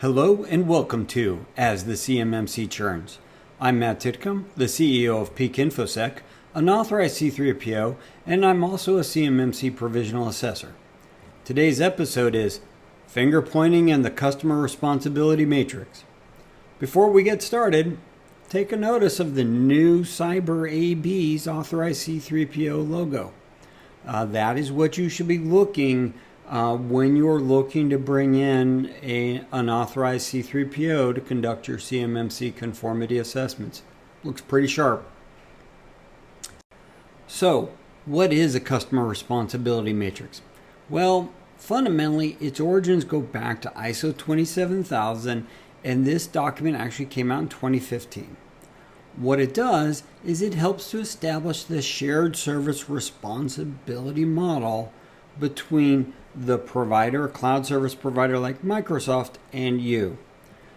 Hello and welcome to As the CMMC Churns. I'm Matt Titcomb, the CEO of Peak InfoSec, an authorized C3PO, and I'm also a CMMC provisional assessor. Today's episode is Finger Pointing and the Customer Responsibility Matrix. Before we get started, take a notice of the new Cyber AB's authorized C3PO logo. That is what you should be looking when you're looking to bring in an authorized C3PO to conduct your CMMC conformity assessments. Looks pretty sharp. So, what is a customer responsibility matrix? Well, fundamentally, its origins go back to ISO 27000, and this document actually came out in 2015. What it does is it helps to establish the shared service responsibility model between the provider, a cloud service provider like Microsoft, and you.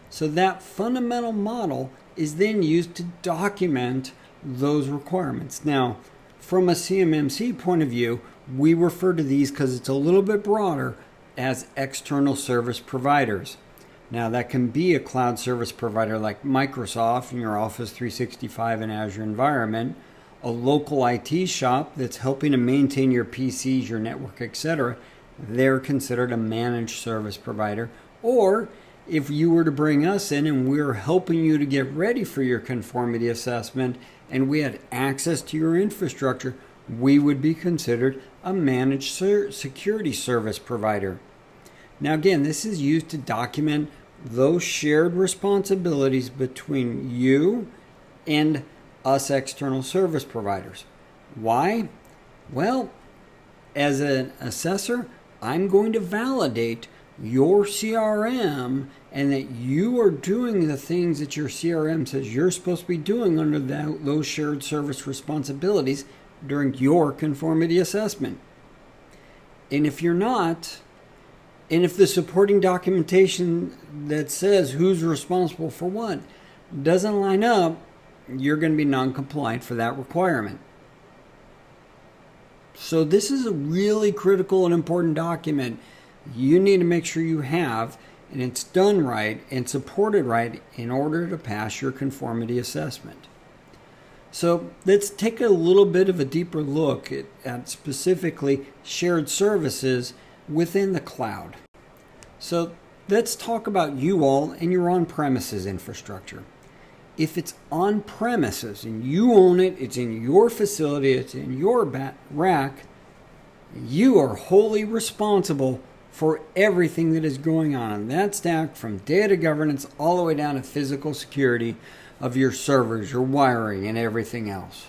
So that fundamental model is then used to document those requirements. Now, from a CMMC point of view, we refer to these, because it's a little bit broader, as external service providers. Now, that can be a cloud service provider like Microsoft in your Office 365 and Azure environment, a local IT shop that's helping to maintain your PCs, your network, etc. They're considered a managed service provider. Or if you were to bring us in and we're helping you to get ready for your conformity assessment and we had access to your infrastructure, we would be considered a managed security service provider. Now again, this is used to document those shared responsibilities between you and us external service providers. Why? Well, as an assessor, I'm going to validate your CRM and that you are doing the things that your CRM says you're supposed to be doing under those shared service responsibilities during your conformity assessment. And if you're not, and if the supporting documentation that says who's responsible for what doesn't line up, you're going to be non-compliant for that requirement. So this is a really critical and important document you need to make sure you have, and it's done right and supported right in order to pass your conformity assessment. So let's take a little bit of a deeper look at specifically shared services within the cloud. So let's talk about you all and your on-premises infrastructure. If it's on premises and you own it, it's in your facility, it's in your rack, you are wholly responsible for everything that is going on in that stack, from data governance all the way down to physical security of your servers, your wiring, and everything else.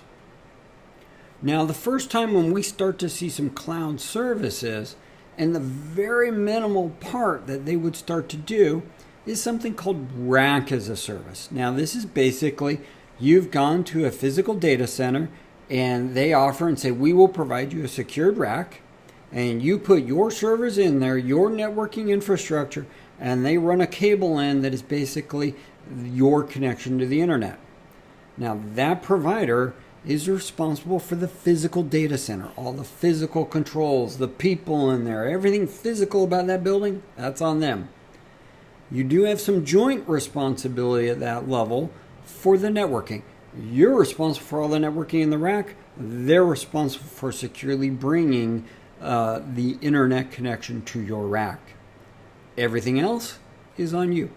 Now, the first time when we start to see some cloud services, and the very minimal part that they would start to do is something called rack as a service. Now, this is basically you've gone to a physical data center and they offer and say, we will provide you a secured rack, and you put your servers in there, your networking infrastructure, and they run a cable in that is basically your connection to the internet. Now, that provider is responsible for the physical data center, all the physical controls, the people in there, everything physical about that building, that's on them. You do have some joint responsibility at that level for the networking. You're responsible for all the networking in the rack. They're responsible for securely bringing the internet connection to your rack. Everything else is on you.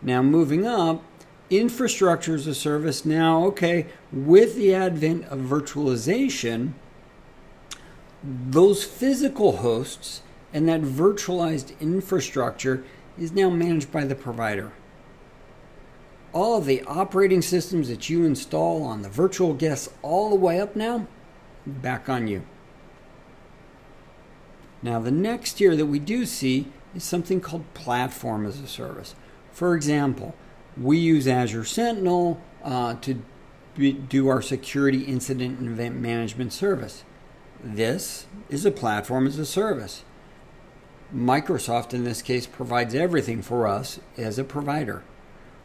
Now, moving up, infrastructure as a service. Now, okay, with the advent of virtualization, those physical hosts and that virtualized infrastructure is now managed by the provider. All of the operating systems that you install on the virtual guests all the way up now, back on you. Now, the next tier that we do see is something called platform as a service. For example, we use Azure Sentinel to do our security incident and event management service. This is a platform as a service. Microsoft, in this case, provides everything for us as a provider.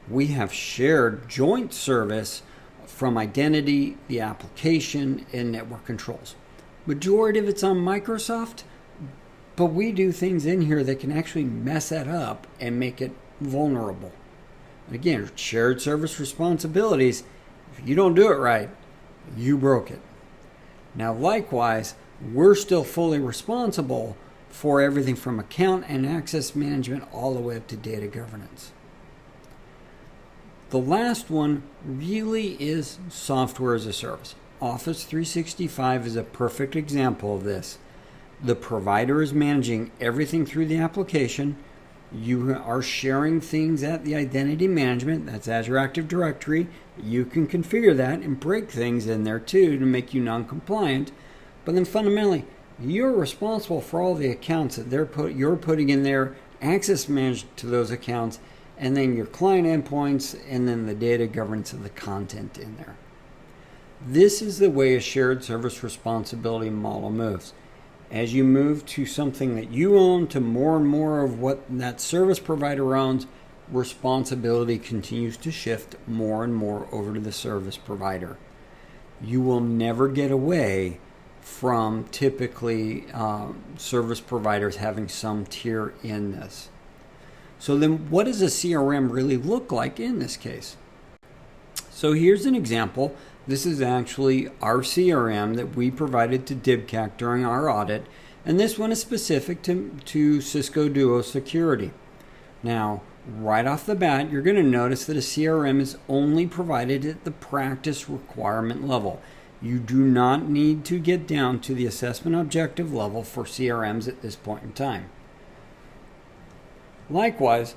We have shared joint service from identity, the application, and network controls. Majority of it's on Microsoft, But we do things in here that can actually mess that up and make it vulnerable. Again, shared service responsibilities, if you don't do it right, you broke it. Now, likewise, we're still fully responsible for everything from account and access management all the way up to data governance. The last one really is software as a service. Office 365 is a perfect example of this. The provider is managing everything through the application. You are sharing things at the identity management, that's Azure Active Directory. You can configure that and break things in there too to make you non-compliant. But then fundamentally, you're responsible for all the accounts that you're putting in there, access managed to those accounts, and then your client endpoints, and then the data governance of the content in there. This is the way a shared service responsibility model moves. As you move to something that you own to more and more of what that service provider owns, responsibility continues to shift more and more over to the service provider. You will never get away from typically service providers having some tier in this. So then what does a CRM really look like in this case? So here's an example. This is actually our CRM that we provided to DIBCAC during our audit, and this one is specific to Cisco Duo Security. Now, right off the bat, you're going to notice that a CRM is only provided at the practice requirement level. You do not need to get down to the assessment objective level for CRMs at this point in time. Likewise,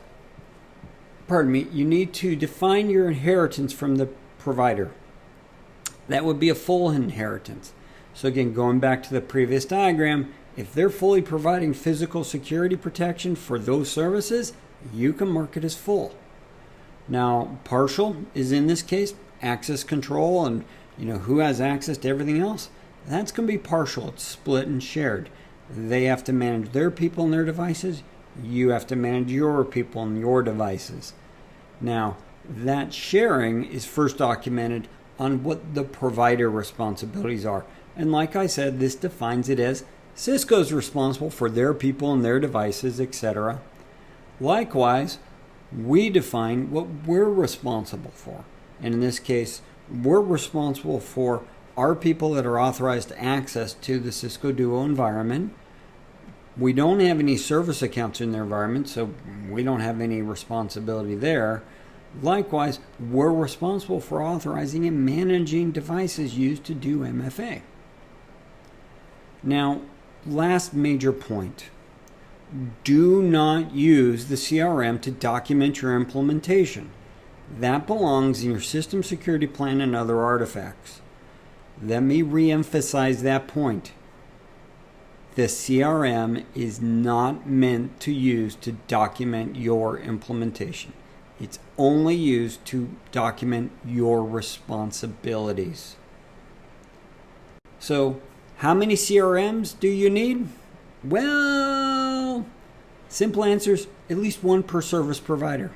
you need to define your inheritance from the provider. That would be a full inheritance. So again, going back to the previous diagram, if they're fully providing physical security protection for those services, you can mark it as full. Now, partial is in this case access control and who has access to everything else. That's going to be partial. It's split and shared. They have to manage their people and their devices. You have to manage your people and your devices. Now, that sharing is first documented on what the provider responsibilities are. And like I said, this defines it as Cisco's responsible for their people and their devices, etc. Likewise, we define what we're responsible for. And in this case, we're responsible for our people that are authorized access to the Cisco Duo environment. We don't have any service accounts in their environment, so we don't have any responsibility there. Likewise, we're responsible for authorizing and managing devices used to do MFA. Now, last major point. Do not use the CRM to document your implementation. That belongs in your system security plan and other artifacts. Let me re-emphasize that point. The CRM is not meant to use to document your implementation. It's only used to document your responsibilities. So, how many CRMs do you need? Well, simple answers, at least one per service provider.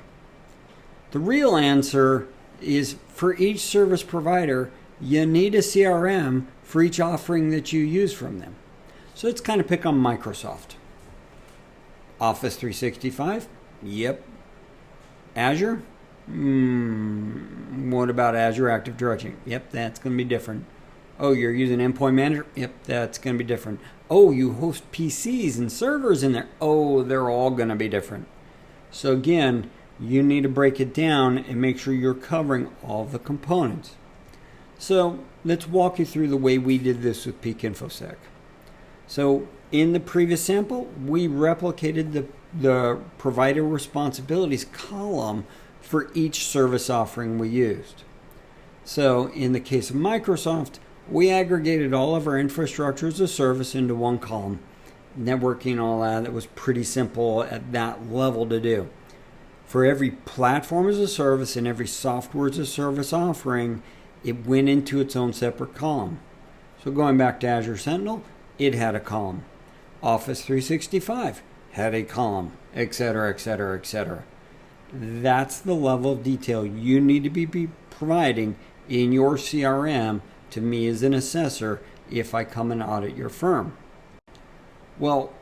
The real answer is for each service provider, you need a CRM for each offering that you use from them. So let's kind of pick on Microsoft. Office 365? Yep. Azure? What about Azure Active Directory? Yep, that's going to be different. Oh, you're using Endpoint Manager? Yep, that's going to be different. Oh, you host PCs and servers in there? Oh, they're all going to be different. So again, you need to break it down and make sure you're covering all the components. So let's walk you through the way we did this with Peak InfoSec. So in the previous sample, we replicated the provider responsibilities column for each service offering we used. So in the case of Microsoft, we aggregated all of our infrastructure as a service into one column. Networking, all that was pretty simple at that level to do. For every platform as a service and every software as a service offering, it went into its own separate column. So going back to Azure Sentinel, it had a column. Office 365 had a column, etc., etc., etc. That's the level of detail you need to be providing in your CRM to me as an assessor if I come and audit your firm. Well,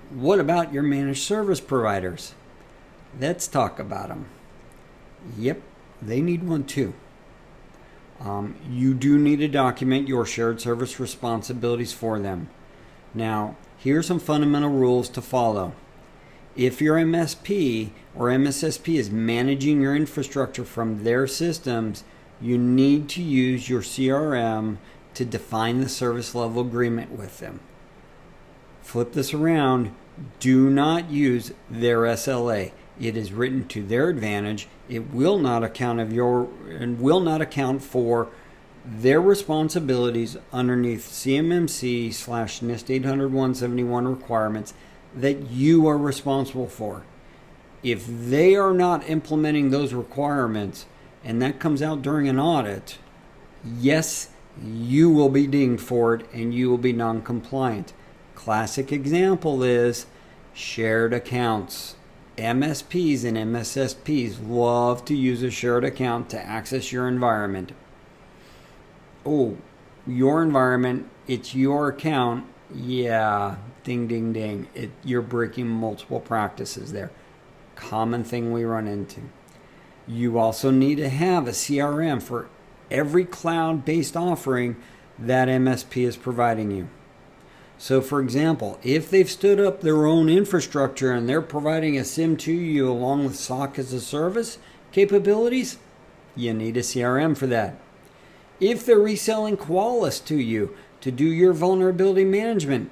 What about your managed service providers? Let's talk about them. Yep, they need one too. You do need to document your shared service responsibilities for them. Now, here are some fundamental rules to follow. If your MSP or MSSP is managing your infrastructure from their systems, you need to use your CRM to define the service level agreement with them. Flip this around. Do not use their SLA. It is written to their advantage. It will not account for their responsibilities underneath CMMC/NIST 800-171 requirements that you are responsible for. If they are not implementing those requirements and that comes out during an audit, yes, you will be dinged for it and you will be non-compliant. Classic example is shared accounts. MSPs and MSSPs love to use a shared account to access your environment. Oh, your environment, it's your account. Yeah, ding, ding, ding. You're breaking multiple practices there. Common thing we run into. You also need to have a CRM for every cloud-based offering that MSP is providing you. So, for example, if they've stood up their own infrastructure and they're providing a SIM to you along with SOC as a service capabilities, you need a CRM for that. If they're reselling Qualys to you to do your vulnerability management,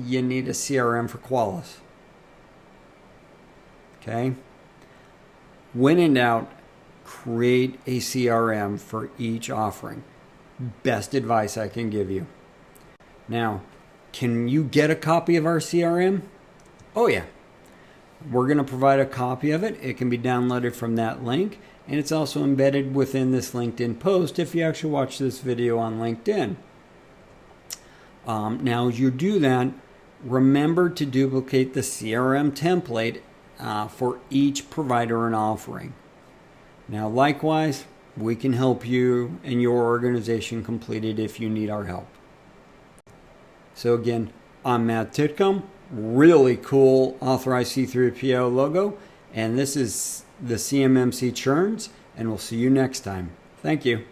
you need a CRM for Qualys. Okay? When in doubt, create a CRM for each offering. Best advice I can give you. Now, can you get a copy of our CRM? Oh yeah. We're going to provide a copy of it. It can be downloaded from that link, and it's also embedded within this LinkedIn post if you actually watch this video on LinkedIn. Now, as you do that, remember to duplicate the CRM template for each provider and offering. Now, likewise, we can help you and your organization complete it if you need our help. So again, I'm Matt Titcomb. Really cool authorized C3PO logo. And this is the CMMC Churns. And we'll see you next time. Thank you.